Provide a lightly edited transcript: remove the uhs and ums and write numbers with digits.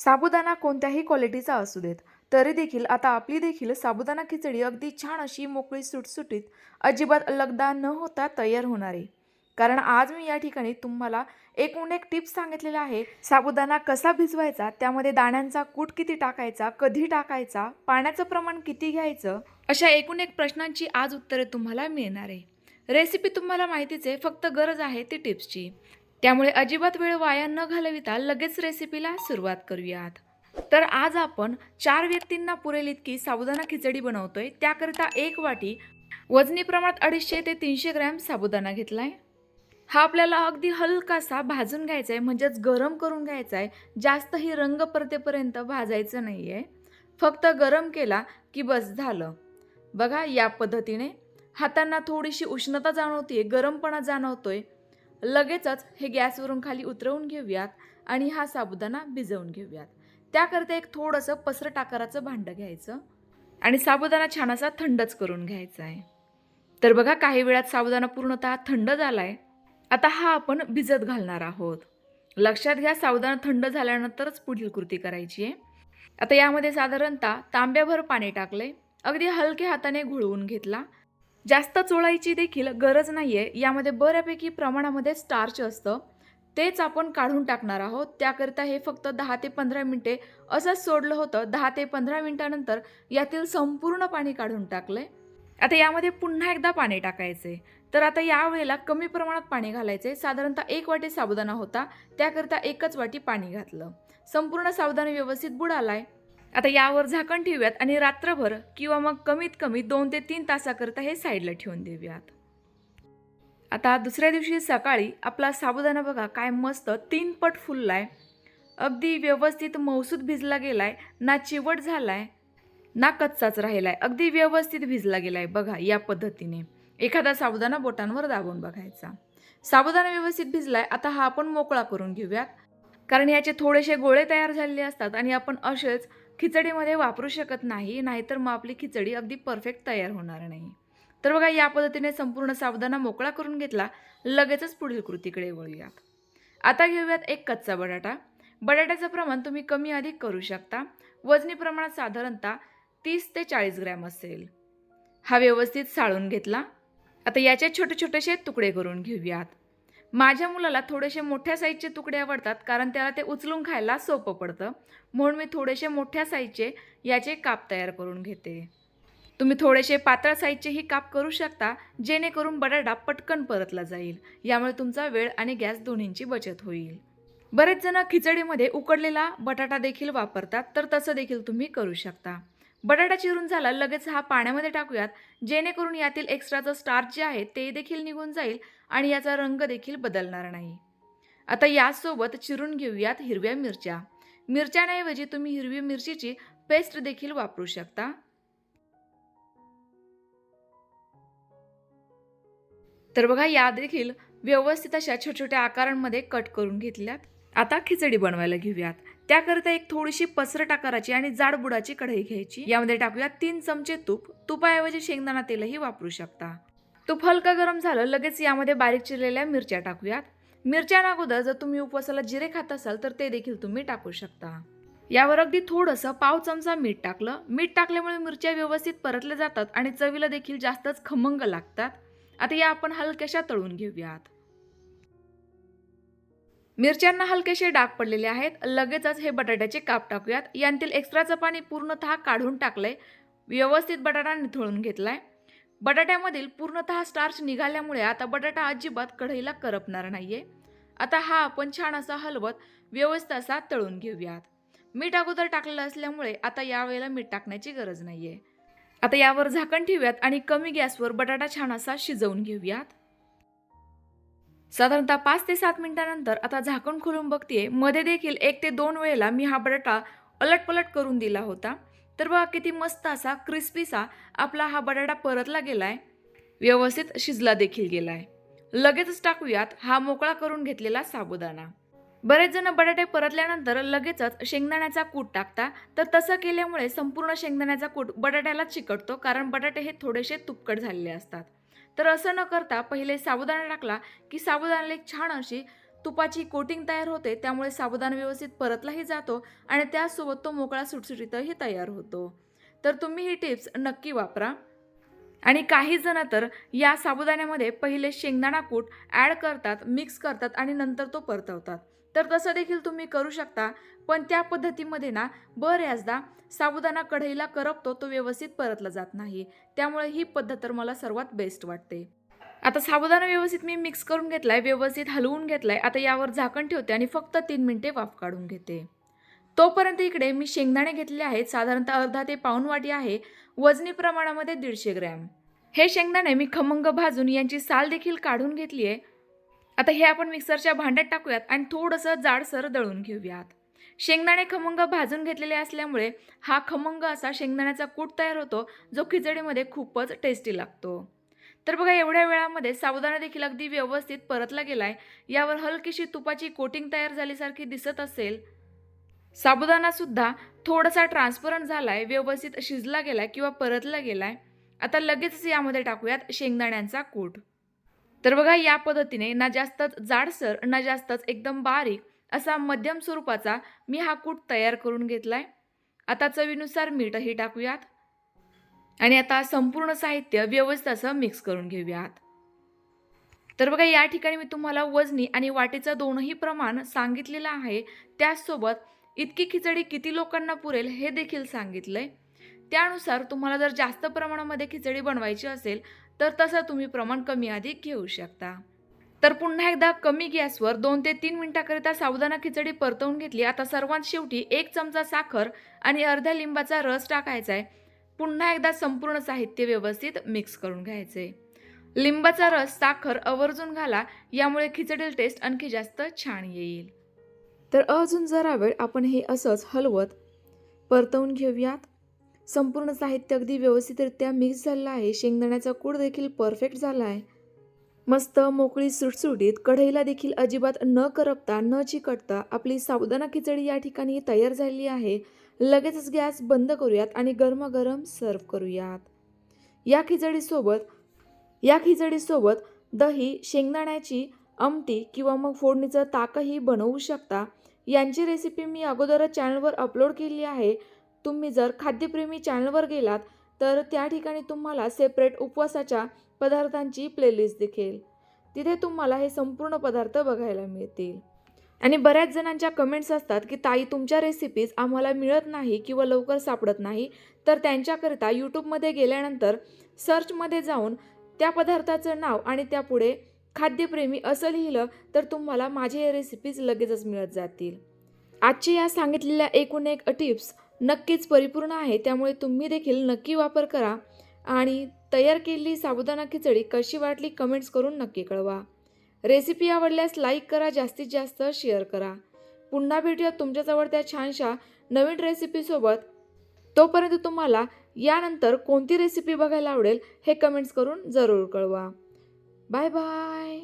साबुदाणा कोणत्याही क्वालिटीचा असू देत, तरी देखील आता आपली देखील साबुदाणा खिचडी अगदी छान अशी मोकळी सुटसुटीत, अजिबात लगदा न होता तयार होणार आहे. कारण आज मी या ठिकाणी तुम्हाला एकूण एक टिप्स सांगितलेला आहे. साबुदाणा कसा भिजवायचा, त्यामध्ये दाण्यांचा कूट किती टाकायचा, कधी टाकायचा, पाण्याचं प्रमाण किती घ्यायचं, अशा एकूण एक प्रश्नांची आज उत्तरे तुम्हाला मिळणार आहे. रेसिपी तुम्हाला माहितीच आहे, फक्त गरज आहे ती टिप्सची. त्यामुळे अजिबात वेळ वाया न घालविता लगेच रेसिपीला सुरुवात करूयात. तर आज आपण 4 व्यक्तींना पुरेल इतकी साबुदाणा खिचडी बनवतोय. त्याकरिता 1 वाटी, वजनी प्रमाणात 250 ते 300 ग्रॅम साबुदाणा घेतलाय. हा आपल्याला अगदी हलकासा भाजून घ्यायचा आहे, म्हणजेच गरम करून घ्यायचा आहे. जास्तही रंग परतेपर्यंत भाजायचं नाही आहे. फक्त गरम केला की बस झालं. बघा या पद्धतीने हातांना थोडीशी उष्णता जाणवते, गरमपणा जाणवतोय. लगेचच हे गॅसवरून खाली उतरवून घेऊयात आणि हा साबुदाणा भिजवून घेऊयात. त्याकरता एक थोडंसं पसरट आकाराचं भांडं घ्यायचं आणि साबुदाणा छान असा थंडच करून घ्यायचा आहे. तर बघा काही वेळात साबुदाणा पूर्णतः थंड झालाय. आता हा आपण भिजत घालणार आहोत. लक्षात घ्या, साबुदाणा थंड झाल्यानंतरच पुढील कृती करायची आहे. आता यामध्ये साधारणतः तांब्याभर पाणी टाकले, अगदी हलक्या हाताने घोळवून घेतला. जास्त चोळायची देखील गरज नाहीये. यामध्ये बऱ्यापैकी प्रमाणामध्ये स्टार्च असतं, तेच आपण काढून टाकणार आहोत. त्याकरिता हे फक्त 10 ते 15 मिनिटे असंच सोडलं होतं. 10 ते 15 मिनिटानंतर यातील संपूर्ण पाणी काढून टाकलंय. आता यामध्ये पुन्हा एकदा पाणी टाकायचे. तर आता यावेळेला कमी प्रमाणात पाणी घालायचे. साधारणतः 1 वाटी साबुदाणा होता, त्याकरिता 1च वाटी पाणी घातलं. संपूर्ण साबुदाणा व्यवस्थित बुडालाय. आता यावर झाकण ठेवूयात आणि रात्रभर किंवा मग कमीत कमी 2 ते 3 तासाकरता हे साईडला ठेवून देऊयात. आता दुसऱ्या दिवशी सकाळी आपला साबुदाणा बघा काय मस्त 3 पट फुललाय. अगदी व्यवस्थित मऊसूत भिजला गेलाय, ना चिवट झालाय ना कच्चाच राहिलाय. अगदी व्यवस्थित भिजला गेलाय. बघा या पद्धतीने एखादा साबुदाणा बोटांवर दाबून बघायचा. साबुदाणा व्यवस्थित भिजलाय. आता हा आपण मोकळा करून घेऊयात, कारण याचे थोडेसे गोळे तयार झालेले असतात आणि आपण असेच खिचडीमध्ये वापरू शकत नाही, नाहीतर मग आपली खिचडी अगदी परफेक्ट तयार होणार नाही. तर बघा या पद्धतीने संपूर्ण साबुदाणा मोकळा करून घेतला. लगेचच पुढील कृतीकडे वळूयात. आता घेऊयात एक कच्चा बटाटा. बटाट्याचं प्रमाण तुम्ही कमी अधिक करू शकता. वजनी प्रमाणात साधारणतः 30 ते 40 ग्रॅम असेल. हा व्यवस्थित साळून घेतला. आता याचे छोटे छोटेसे तुकडे करून घेऊयात. माझ्या मुलाला थोडेसे मोठ्या साईजचे तुकडे आवडतात, कारण त्याला ते उचलून खायला सोपं पडतं. म्हणून मी थोडेसे मोठ्या साईजचे याचे काप तयार करून घेते. तुम्ही थोडेसे पातळ साईजचेही काप करू शकता, जेणेकरून बटाटा पटकन परतला जाईल. यामुळे तुमचा वेळ आणि गॅस दोन्हींची बचत होईल. बरेच जण खिचडीमध्ये उकडलेला बटाटा देखील वापरतात, तर तसं देखील तुम्ही करू शकता. बटाटा चिरून झाला, लगेच हा पाण्यामध्ये टाकूयात, जेणेकरून यातील एक्स्ट्राचं स्टार्च जे आहे ते देखील निघून जाईल आणि याचा रंग देखील बदलणार नाही. आता यासोबत चिरून घेऊयात हिरव्या मिरच्या. मिरच्यांऐवजी तुम्ही हिरवी मिरचीची पेस्ट देखील वापरू शकता. तर बघा या देखील व्यवस्थित अशा छोट्या छोट्या आकारांमध्ये कट करून घेतल्यात. आता खिचडी बनवायला घेऊयात. त्याकरिता एक थोडीशी पसरट आकाराची आणि जाड बुडाची कढई घ्यायची. यामध्ये टाकूयात 3 चमचे तूप. तुपाऐवजी शेंगदाणा तेलही वापरू शकता. तूप हलका गरम झालं, लगेच यामध्ये बारीक चिरलेल्या मिरच्या टाकूयात. मिरच्या अगोदर जर तुम्ही उपवासाला जिरे खात असाल तर ते देखील तुम्ही टाकू शकता. यावर अगदी थोडंसं पाव चमचा मीठ टाकलं. मीठ टाकल्यामुळे मिरच्या व्यवस्थित परतल्या जातात आणि चवीला देखील जास्तच खमंग लागतात. आता या आपण हलक्याशा तळून घेऊयात. मिरच्यांना हलकेसे डाग पडलेले आहेत. लगेचच हे बटाट्याचे काप टाकूयात. यांतील एक्स्ट्राचं पाणी पूर्णतः काढून टाकलंय. व्यवस्थित बटाटा निथळून घेतलाय. बटाट्यामधील पूर्णतः स्टार्च निघाल्यामुळे आता बटाटा अजिबात कढईला करपणार नाहीये. आता हा आपण छान असा हलवत व्यवस्थित असा तळून घेऊयात. मीठ अगोदर टाकलेलं असल्यामुळे आता यावेळेला मीठ टाकण्याची गरज नाहीये. आता यावर झाकण ठेवूयात आणि कमी गॅसवर बटाटा छान असा शिजवून घेऊयात. साधारणतः 5 ते 7 मिनिटांनंतर आता झाकण खोलून बघतेय. मध्ये देखील 1 ते 2 वेळेला मी हा बटाटा अलटपलट करून दिला होता. तर बघा किती मस्त असा क्रिस्पीसा आपला हा बटाटा परतला गेलाय. व्यवस्थित शिजला देखील गेलाय. लगेचच टाकूयात हा मोकळा करून घेतलेला साबुदाणा. बरेच जण बटाटे परतल्यानंतर लगेचच शेंगदाण्याचा कूट टाकता, तर तसं केल्यामुळे संपूर्ण शेंगदाण्याचा कूट बटाट्याला चिकटतो, कारण बटाटे हे थोडेसे तुपकट झालेले असतात. तर असं न करता पहिले साबुदाणा टाकला की साबुदाण्याला एक छान अशी तुपाची कोटिंग तयार होते, त्यामुळे साबुदाणा व्यवस्थित परतलाही जातो आणि त्याचसोबत तो मोकळा सुटसुटीतही तयार होतो. तर तुम्ही ही टिप्स नक्की वापरा. आणि काही जण तर या साबुदाण्यामध्ये पहिले शेंगदाणा कूट ॲड करतात, मिक्स करतात आणि नंतर तो परतवतात. तर तसं देखील तुम्ही करू शकता. पण त्या पद्धतीमध्ये ना बऱ्याचदा साबुदाणा कढईला करपतो, तो व्यवस्थित परतला जात नाही. त्यामुळे ही पद्धत तर मला सर्वात बेस्ट वाटते. आता साबुदाणा व्यवस्थित मी मिक्स करून घेतलाय, व्यवस्थित हलवून घेतलाय. आता यावर झाकण ठेवते आणि फक्त 3 मिनिटे वाफ काढून घेते. तोपर्यंत इकडे मी शेंगदाणे घेतले आहेत, साधारणतः अर्धा ते पाऊण वाटी आहे. वजनी प्रमाणामध्ये 150 ग्रॅम. हे शेंगदाणे मी खमंग भाजून यांची साल देखील काढून घेतली आहे. आता हे आपण मिक्सरच्या भांड्यात टाकूयात आणि थोडंसं जाडसर दळून घेऊयात. शेंगदाणे खमंग भाजून घेतलेले असल्यामुळे हा खमंग असा शेंगदाण्याचा कूट तयार होतो, जो खिचडीमध्ये खूपच टेस्टी लागतो. तर बघा, एवढ्या वेळामध्ये साबुदाणा देखील अगदी व्यवस्थित परतला गेलाय. यावर हलकीशी तुपाची कोटिंग तयार झाल्यासारखी दिसत असेल. साबुदाणा सुद्धा थोडासा ट्रान्सपरंट झालाय, व्यवस्थित शिजला गेलाय किंवा परतला गेलाय. आता लगेचच यामध्ये टाकूयात शेंगदाण्यांचा कूट. तर बघा, या पद्धतीने ना जास्तच जाडसर ना जास्तच एकदम बारीक असा मध्यम स्वरूपाचा मी हा कूट तयार करून घेतलाय. आता चवीनुसार मीठही टाकूयात आणि आता संपूर्ण साहित्य व्यवस्थित असं मिक्स करून घेऊयात. तर बघा, या ठिकाणी मी तुम्हाला वजनी आणि वाटीचं दोनही प्रमाण सांगितलेलं आहे. त्याचसोबत इतकी खिचडी किती लोकांना पुरेल हे देखील सांगितलंय. त्यानुसार तुम्हाला जर जास्त प्रमाणामध्ये खिचडी बनवायची असेल तर तसं तुम्ही प्रमाण कमी अधिक घेऊ शकता. तर पुन्हा एकदा कमी गॅसवर 2 ते 3 मिनिटाकरिता साबुदाणा खिचडी परतवून घेतली. आता सर्वात शेवटी 1 चमचा साखर आणि अर्ध्या लिंबाचा रस टाकायचा आहे. पुन्हा एकदा संपूर्ण साहित्य व्यवस्थित मिक्स करून घ्यायचे. लिंबाचा रस, साखर आवर्जून घाला, यामुळे खिचडीला टेस्ट आणखी जास्त छान येईल. तर अजून जरा वेळ आपण हे असंच हलवत परतवून घेऊयात. संपूर्ण साहित्य अगदी व्यवस्थितरित्या मिक्स झालं आहे. शेंगदाण्याचा कूट देखील परफेक्ट झाला आहे. मस्त मोकळी सुटसुटीत, कढईला देखील अजिबात न करपता न चिकटता आपली साबुदाणा खिचडी या ठिकाणी तयार झाली आहे. लगेचच गॅस बंद करूयात आणि गरमागरम सर्व करूयात. या खिचडीसोबत दही, शेंगदाण्याची आमटी किंवा मग फोडणीचं ताकही बनवू शकता. यांची रेसिपी मी अगोदरच चॅनलवर अपलोड केली आहे. तुम्ही जर खाद्यप्रेमी चॅनलवर गेलात तर त्या ठिकाणी तुम्हाला सेपरेट उपवासाच्या पदार्थांची प्लेलिस्ट दिसेल. तिथे तुम्हाला हे संपूर्ण पदार्थ बघायला मिळतील. आणि बऱ्याच जणांच्या कमेंट्स असतात की ताई, तुमच्या रेसिपीज आम्हाला मिळत नाही किंवा लवकर सापडत नाही. तर त्यांच्याकरिता यूट्यूबमध्ये गेल्यानंतर सर्चमध्ये जाऊन त्या पदार्थाचं नाव आणि त्यापुढे खाद्यप्रेमी असं लिहिलं तर तुम्हाला माझे हे रेसिपीज लगेचच मिळत जातील. आजची या सांगितलेल्या एकूण एक टिप्स नक्कीच परिपूर्ण आहे, त्यामुळे तुम्ही देखील नक्की वापर करा. आणि तयार केलेली साबुदाणा खिचडी कशी वाटली कमेंट्स करून नक्की कळवा. रेसिपी आवडल्यास लाईक करा, जास्तीत जास्त शेअर करा. पुन्हा भेटूया तुमच्याच आवडत्या छानशा नवीन रेसिपीसोबत. तोपर्यंत तुम्हाला यानंतर कोणती रेसिपी बघायला आवडेल हे कमेंट्स करून जरूर कळवा. Bye bye.